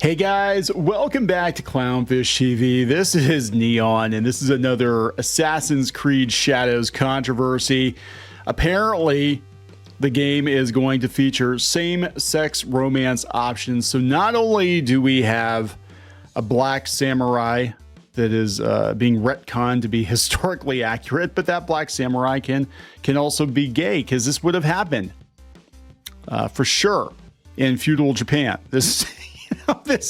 Hey guys, welcome back to Clownfish TV. This is Neon, and this is another Assassin's Creed Shadows controversy. Apparently, the game is going to feature same-sex romance options. So not only do we have a black samurai that is being retconned to be historically accurate, but that black samurai can also be gay, because this would have happened for sure in feudal Japan. This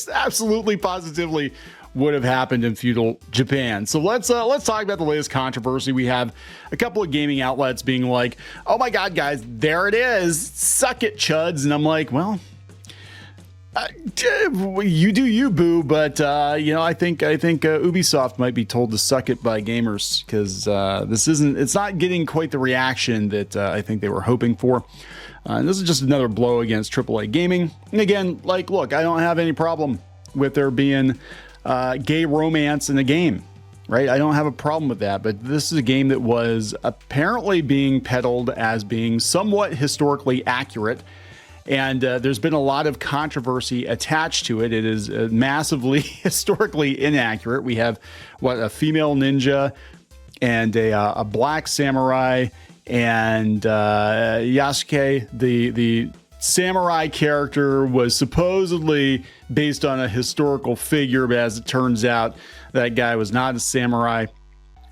absolutely positively would have happened in feudal Japan. So let's talk about the latest controversy. We have a couple of gaming outlets being like, "Oh my God, guys, there it is! Suck it, chuds!" And I'm like, well, you do you, boo. But I think Ubisoft might be told to suck it by gamers, because it's not getting quite the reaction that I think they were hoping for. And this is just another blow against AAA gaming. And again, look, I don't have any problem with there being gay romance in a game, right? I don't have a problem with that. But this is a game that was apparently being peddled as being somewhat historically accurate. And there's been a lot of controversy attached to it. It is massively historically inaccurate. We have, a female ninja and a black samurai. And Yasuke, the samurai character, was supposedly based on a historical figure, but as it turns out, that guy was not a samurai.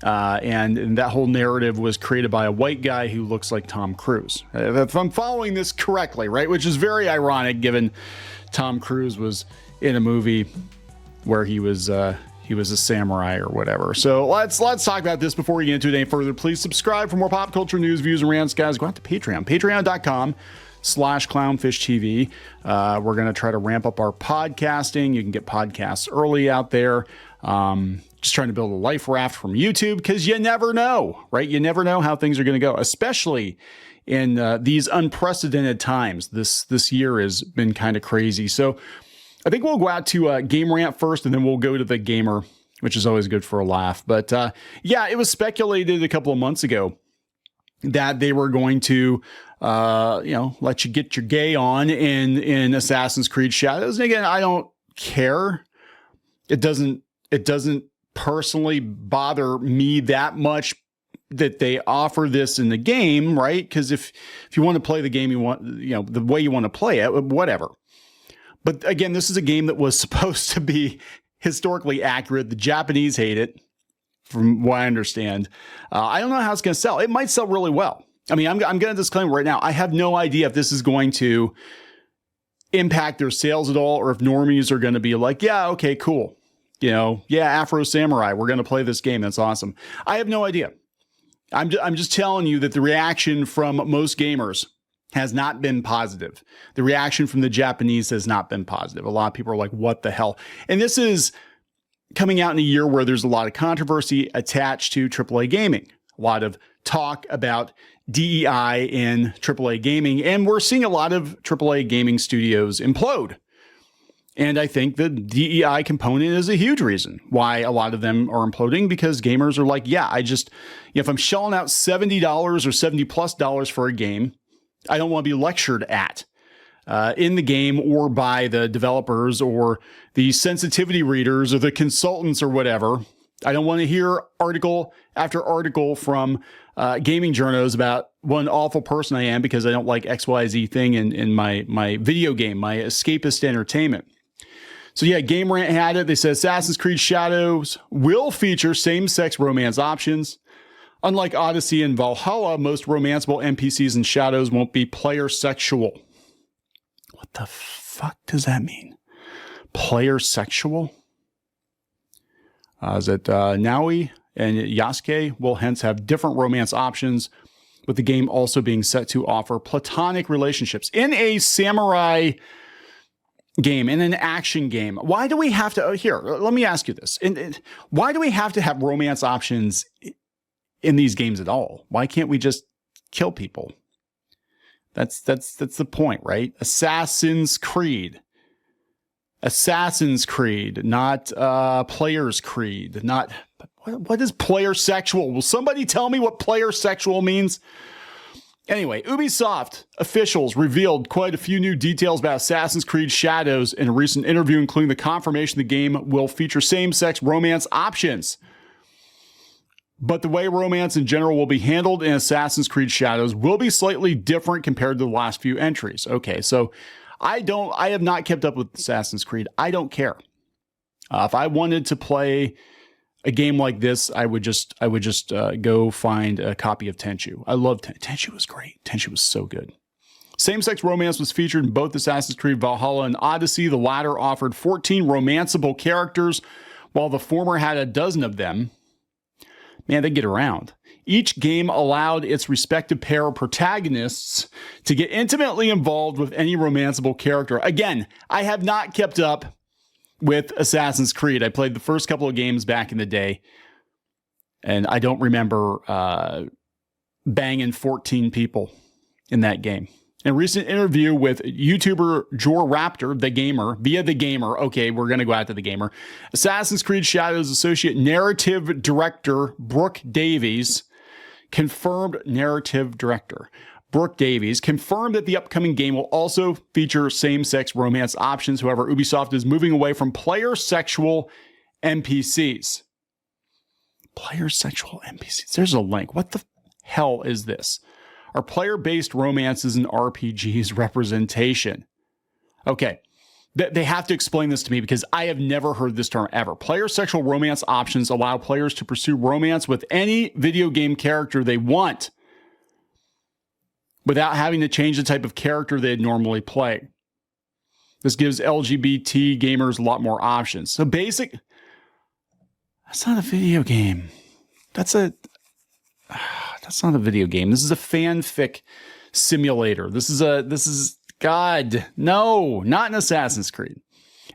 And that whole narrative was created by a white guy who looks like Tom Cruise. If I'm following this correctly, right? Which is very ironic, given Tom Cruise was in a movie where he was a samurai or whatever. So let's talk about this before we get into it any further. Please subscribe for more pop culture news, views, and rants. Guys, go out to Patreon, patreon.com/clownfishtv. We're going to try to ramp up our podcasting. You can get podcasts early out there. Just trying to build a life raft from YouTube, because you never know, right? You never know how things are going to go, especially in these unprecedented times. This year has been kind of crazy. So I think we'll go out to Game Rant first, and then we'll go to the Gamer, which is always good for a laugh. But yeah, it was speculated a couple of months ago that they were going to, let you get your gay on in Assassin's Creed Shadows. And again, I don't care. It doesn't personally bother me that much that they offer this in the game, right? Because if you want to play the game, you want, the way you want to play it, whatever. But again, this is a game that was supposed to be historically accurate. The Japanese hate it, from what I understand. I don't know how it's going to sell. It might sell really well. I mean, I'm going to disclaim right now, I have no idea if this is going to impact their sales at all, or if normies are going to be like, yeah, okay, cool. Afro Samurai, we're going to play this game. That's awesome. I have no idea. I'm just telling you that the reaction from most gamers has not been positive. The reaction from the Japanese has not been positive. A lot of people are like, what the hell? And this is coming out in a year where there's a lot of controversy attached to AAA gaming. A lot of talk about DEI in AAA gaming. And we're seeing a lot of AAA gaming studios implode. And I think the DEI component is a huge reason why a lot of them are imploding, because gamers are like, yeah, if I'm shelling out $70 or $70+ for a game, I don't want to be lectured at in the game, or by the developers or the sensitivity readers or the consultants or whatever. I don't want to hear article after article from gaming journos about what an awful person I am because I don't like XYZ thing in my video game, my escapist entertainment. So yeah, Game Rant had it. They said Assassin's Creed Shadows will feature same-sex romance options. Unlike Odyssey and Valhalla, most romanceable NPCs in Shadows won't be player sexual. What the fuck does that mean? Player sexual? Is it Naoi and Yasuke will hence have different romance options, with the game also being set to offer platonic relationships in a samurai game, in an action game. Why do we have to, here, let me ask you this. Why do we have to have romance options in these games at all? Why can't we just kill people? That's the point, right? Assassin's Creed, not Player's Creed. Not what is player sexual? Will somebody tell me what player sexual means? Anyway, Ubisoft officials revealed quite a few new details about Assassin's Creed Shadows in a recent interview, including the confirmation the game will feature same-sex romance options. But the way romance in general will be handled in Assassin's Creed Shadows will be slightly different compared to the last few entries. Okay, so I have not kept up with Assassin's Creed. I don't care. If I wanted to play a game like this, I would just go find a copy of Tenchu. I love Tenchu. Was great. Tenchu was so good. Same-sex romance was featured in both Assassin's Creed Valhalla and Odyssey. The latter offered 14 romanceable characters, while the former had a dozen of them. Man, they get around. Each game allowed its respective pair of protagonists to get intimately involved with any romanceable character. Again, I have not kept up with Assassin's Creed. I played the first couple of games back in the day, and I don't remember banging 14 people in that game. In a recent interview with YouTuber Jor Raptor, the gamer, via the gamer, okay, we're going to go out to the gamer, Assassin's Creed Shadows Associate Narrative Director Brooke Davies confirmed that the upcoming game will also feature same-sex romance options. However, Ubisoft is moving away from player-sexual NPCs. Player-sexual NPCs. There's a link. What the hell is this? Are player-based romances in RPGs representation? Okay. They have to explain this to me because I have never heard this term ever. Player-sexual romance options allow players to pursue romance with any video game character they want, without having to change the type of character they'd normally play. This gives LGBT gamers a lot more options. So that's not a video game. That's not a video game. This is a fanfic simulator. God, no, not an Assassin's Creed.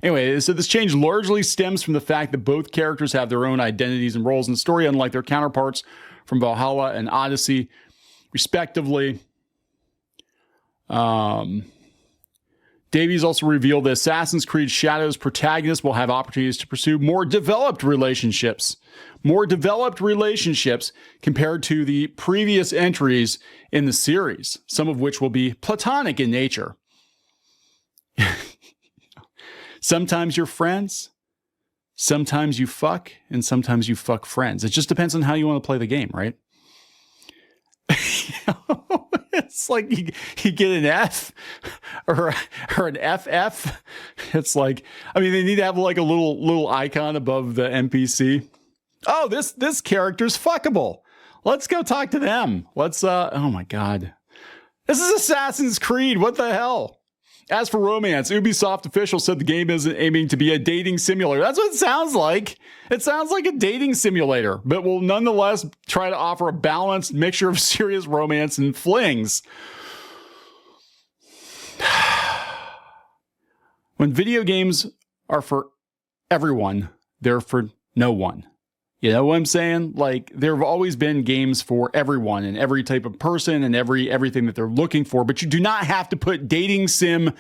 Anyway, so this change largely stems from the fact that both characters have their own identities and roles in the story, unlike their counterparts from Valhalla and Odyssey, respectively. Davies also revealed that Assassin's Creed Shadows protagonists will have opportunities to pursue more developed relationships compared to the previous entries in the series, some of which will be platonic in nature. Sometimes you're friends, sometimes you fuck, and sometimes you fuck friends. It just depends on how you want to play the game, right? It's like you get an F or an FF. It's like, I mean, they need to have like a little icon above the NPC. Oh, this character's fuckable. Let's go talk to them. Oh my God. This is Assassin's Creed. What the hell? As for romance, Ubisoft officials said the game isn't aiming to be a dating simulator. That's what it sounds like. It sounds like a dating simulator, but will nonetheless try to offer a balanced mixture of serious romance and flings. When video games are for everyone, they're for no one. You know what I'm saying? Like, there have always been games for everyone and every type of person and everything that they're looking for, but you do not have to put dating sim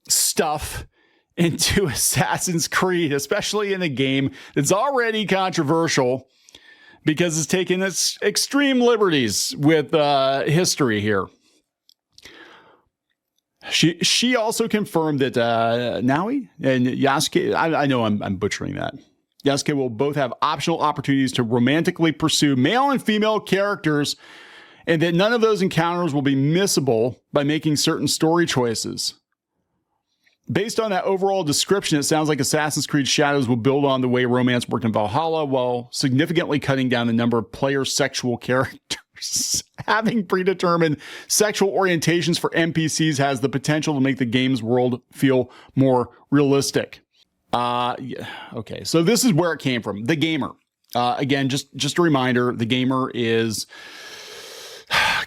stuff into Assassin's Creed, especially in a game that's already controversial because it's taken its extreme liberties with history here. She also confirmed that Naui and Yasuke, I know I'm butchering that. Yasuke will both have optional opportunities to romantically pursue male and female characters, and that none of those encounters will be missable by making certain story choices. Based on that overall description, it sounds like Assassin's Creed Shadows will build on the way romance worked in Valhalla while significantly cutting down the number of player sexual characters. Having predetermined sexual orientations for NPCs has the potential to make the game's world feel more realistic. Yeah. Okay, so this is where it came from. The gamer. Again, just a reminder, the gamer is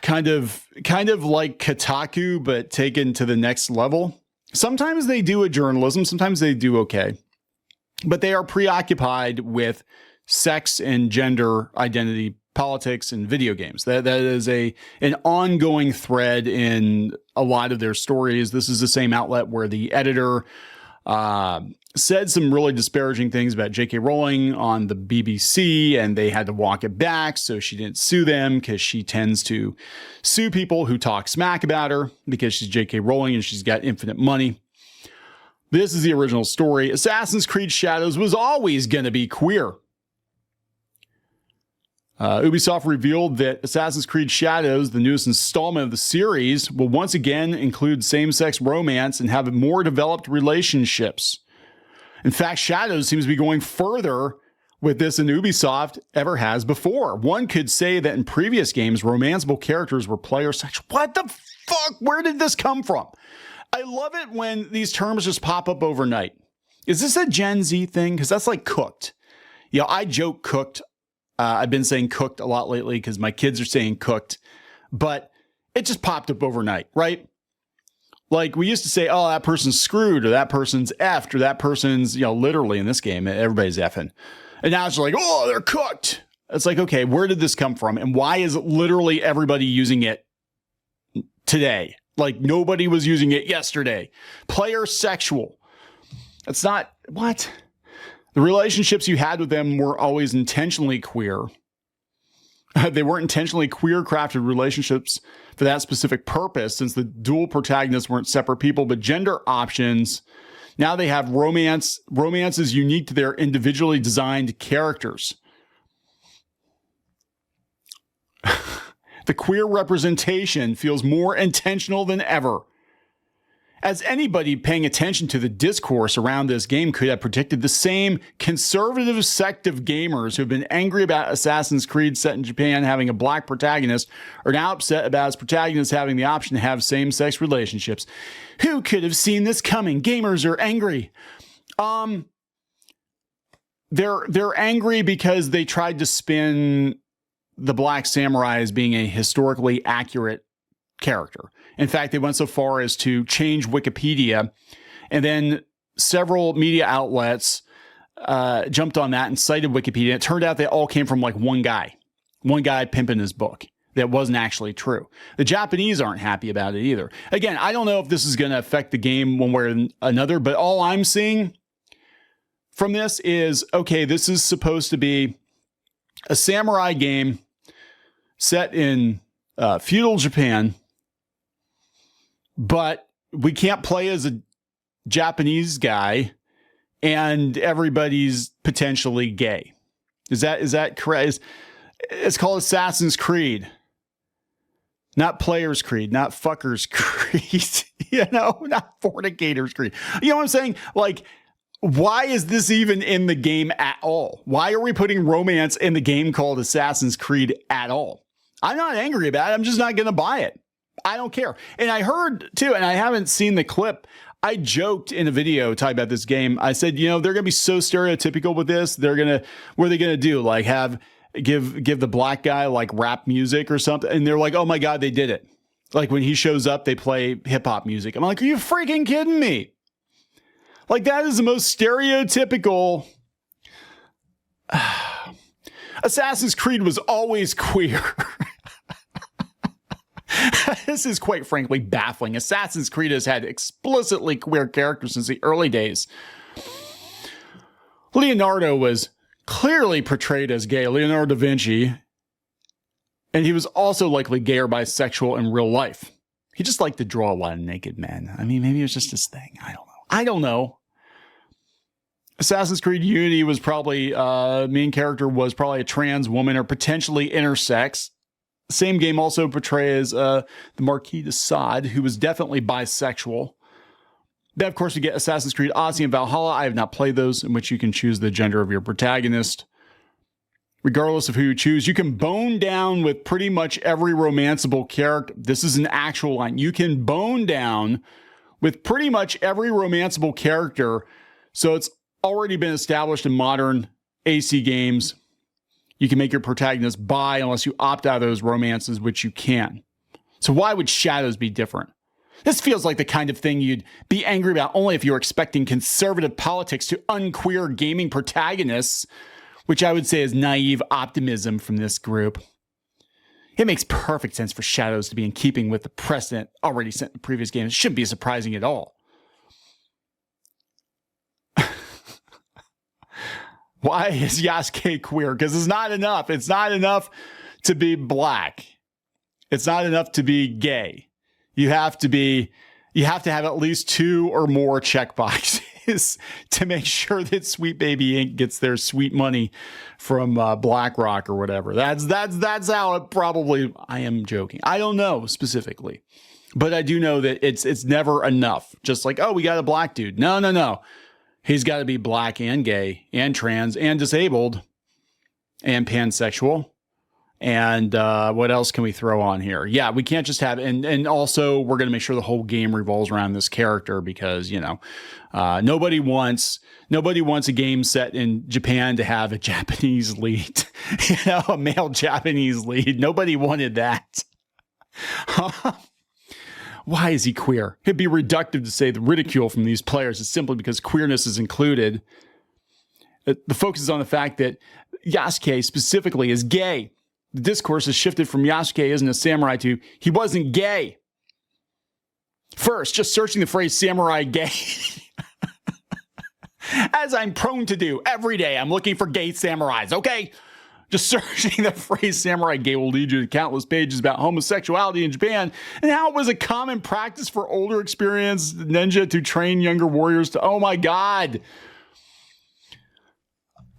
kind of like Kotaku, but taken to the next level. Sometimes they do a journalism, sometimes they do okay, but they are preoccupied with sex and gender identity politics and video games. That is an ongoing thread in a lot of their stories. This is the same outlet where the editor said some really disparaging things about J.K. Rowling on the BBC, and they had to walk it back, so she didn't sue them because she tends to sue people who talk smack about her because she's J.K. Rowling and she's got infinite money. This is the original story. Assassin's Creed Shadows was always going to be queer. Ubisoft revealed that Assassin's Creed Shadows, the newest installment of the series, will once again include same-sex romance and have more developed relationships. In fact, Shadows seems to be going further with this than Ubisoft ever has before. One could say that in previous games, romanceable characters were player sexual. What the fuck? Where did this come from? I love it when these terms just pop up overnight. Is this a Gen Z thing? Because that's like cooked. You know, I joke cooked. I've been saying cooked a lot lately because my kids are saying cooked, but it just popped up overnight, right? Like we used to say, oh, that person's screwed or that person's effed or that person's, you know, literally in this game, everybody's effing. And now it's like, oh, they're cooked. It's like, okay, where did this come from? And why is literally everybody using it today? Like nobody was using it yesterday. Player sexual. It's not, what? The relationships you had with them were always intentionally queer. They weren't intentionally queer crafted relationships for that specific purpose, since the dual protagonists weren't separate people, but gender options. Now they have romance. Romance is unique to their individually designed characters. The queer representation feels more intentional than ever. As anybody paying attention to the discourse around this game could have predicted, the same conservative sect of gamers who have been angry about Assassin's Creed set in Japan having a black protagonist are now upset about its protagonist having the option to have same-sex relationships. Who could have seen this coming? Gamers are angry. They're angry because they tried to spin the Black Samurai as being a historically accurate character. In fact, they went so far as to change Wikipedia, and then several media outlets jumped on that and cited Wikipedia. It turned out they all came from like one guy pimping his book. That wasn't actually true. The Japanese aren't happy about it either. Again, I don't know if this is going to affect the game one way or another, but all I'm seeing from this is, okay, this is supposed to be a samurai game set in feudal Japan, but we can't play as a Japanese guy and everybody's potentially gay. Is that correct? It's called Assassin's Creed, not Player's Creed, not Fucker's Creed, not Fornicator's Creed. You know what I'm saying? Like, why is this even in the game at all? Why are we putting romance in the game called Assassin's Creed at all? I'm not angry about it. I'm just not going to buy it. I don't care. And I heard too, and I haven't seen the clip. I joked in a video talking about this game. I said, they're going to be so stereotypical with this. What are they going to do? Like give the black guy like rap music or something. And they're like, oh my God, they did it. Like when he shows up, they play hip hop music. I'm like, are you freaking kidding me? Like that is the most stereotypical. Assassin's Creed was always queer. This is quite frankly baffling. Assassin's Creed has had explicitly queer characters since the early days. Leonardo was clearly portrayed as gay, Leonardo da Vinci, and he was also likely gay or bisexual in real life. He just liked to draw a lot of naked men. I mean, maybe it was just his thing. I don't know. Assassin's Creed Unity was probably, main character was probably a trans woman or potentially intersex. Same game also portrays the Marquis de Sade, who was definitely bisexual. Then, of course, we get Assassin's Creed Odyssey and Valhalla. I have not played those, in which you can choose the gender of your protagonist. Regardless of who you choose, you can bone down with pretty much every romanceable character. This is an actual line. You can bone down with pretty much every romanceable character. So it's already been established in modern AC games. You can make your protagonist bi unless you opt out of those romances, which you can. So why would Shadows be different? This feels like the kind of thing you'd be angry about only if you were expecting conservative politics to unqueer gaming protagonists, which I would say is naive optimism from this group. It makes perfect sense for Shadows to be in keeping with the precedent already set in the previous games. It shouldn't be surprising at all. Why is Yasuke queer? Because it's not enough. It's not enough to be black. It's not enough to be gay. You have to have at least 2 or more checkboxes to make sure that Sweet Baby Inc. gets their sweet money from BlackRock or whatever. That's how it probably. I am joking. I don't know specifically, but I do know that it's never enough. Just like, oh, we got a black dude. No. He's got to be black and gay and trans and disabled and pansexual. And what else can we throw on here? Yeah, we can't just have, and also we're going to make sure the whole game revolves around this character because, nobody wants a game set in Japan to have a Japanese lead, a male Japanese lead. Nobody wanted that. Why is he queer? It'd be reductive to say the ridicule from these players is simply because queerness is included. The focus is on the fact that Yasuke specifically is gay. The discourse has shifted from Yasuke isn't a samurai to he wasn't gay. First, just searching the phrase samurai gay. As I'm prone to do every day, I'm looking for gay samurais, okay? Just searching the phrase samurai gay will lead you to countless pages about homosexuality in Japan and how it was a common practice for older experienced ninja to train younger warriors to, oh my God.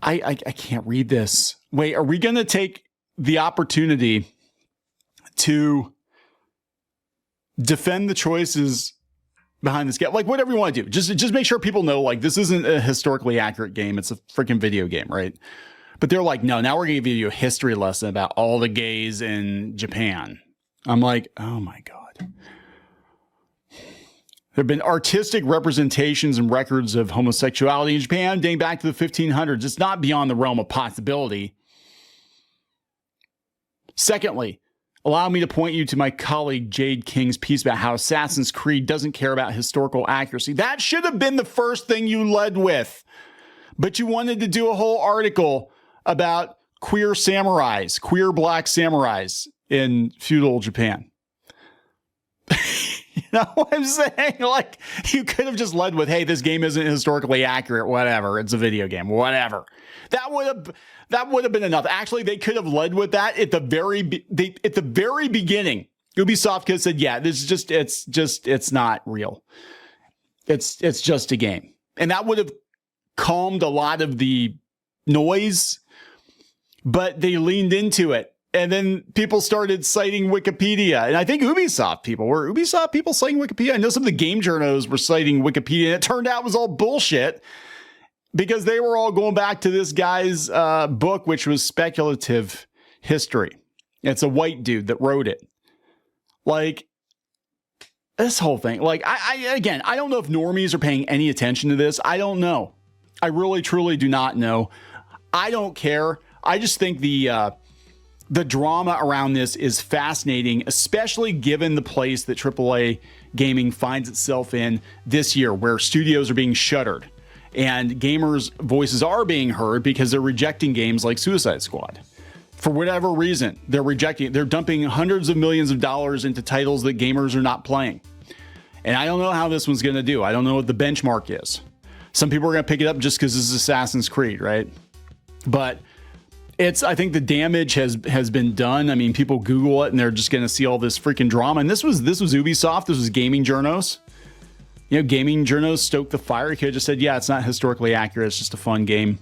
I can't read this. Wait, are we going to take the opportunity to defend the choices behind this game? Like, whatever you want to do. Just make sure people know, like, this isn't a historically accurate game. It's a freaking video game, right? But they're like, no, now we're going to give you a history lesson about all the gays in Japan. I'm like, oh my God. There have been artistic representations and records of homosexuality in Japan dating back to the 1500s. It's not beyond the realm of possibility. Secondly, allow me to point you to my colleague Jade King's piece about how Assassin's Creed doesn't care about historical accuracy. That should have been the first thing you led with. But you wanted to do a whole article about queer samurais, queer black samurais in feudal Japan. You know what I'm saying? Like, you could have just led with, hey, this game isn't historically accurate, whatever. It's a video game, whatever. That would have been enough. Actually, they could have led with that at the very beginning. Ubisoft could have said, yeah, this is it's not real. It's just a game. And that would have calmed a lot of the noise, but they leaned into it. And then people started citing Wikipedia. And I think Ubisoft people citing Wikipedia. I know some of the game journos were citing Wikipedia, and it turned out it was all bullshit because they were all going back to this guy's book, which was speculative history. It's a white dude that wrote it. Like, this whole thing. Like, I don't know if normies are paying any attention to this. I don't know. I really, truly do not know. I don't care. I just think the drama around this is fascinating, especially given the place that AAA gaming finds itself in this year, where studios are being shuttered and gamers' voices are being heard because they're rejecting games like Suicide Squad. For whatever reason, they're dumping hundreds of millions of dollars into titles that gamers are not playing. And I don't know how this one's going to do. I don't know what the benchmark is. Some people are going to pick it up just because this is Assassin's Creed, right? But I think the damage has been done. I mean, people Google it and they're just going to see all this freaking drama. And this was Ubisoft. This was gaming journos. You know, gaming journos stoked the fire. You could have just said, yeah, it's not historically accurate. It's just a fun game.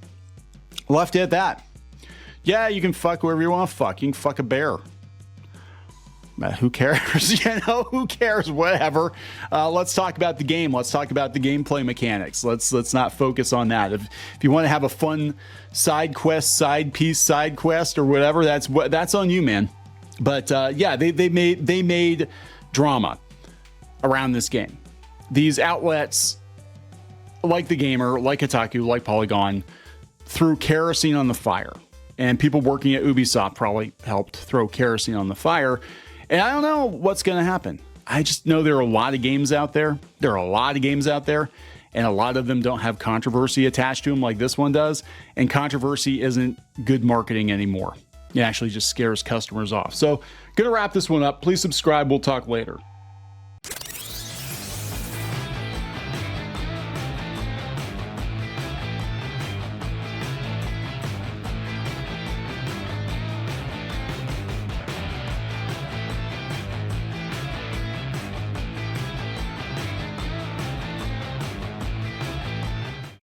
Left it at that. Yeah, you can fuck whoever you want to fuck. You can fuck a bear. Who cares? Who cares? Whatever. Let's talk about the game. Let's talk about the gameplay mechanics. Let's not focus on that. If you want to have a fun side quest, or whatever, that's on you, man. But yeah, they made drama around this game. These outlets, like The Gamer, like Kotaku, like Polygon, threw kerosene on the fire, and people working at Ubisoft probably helped throw kerosene on the fire. And I don't know what's going to happen. I just know there are a lot of games out there. And a lot of them don't have controversy attached to them like this one does. And controversy isn't good marketing anymore. It actually just scares customers off. So, going to wrap this one up. Please subscribe. We'll talk later.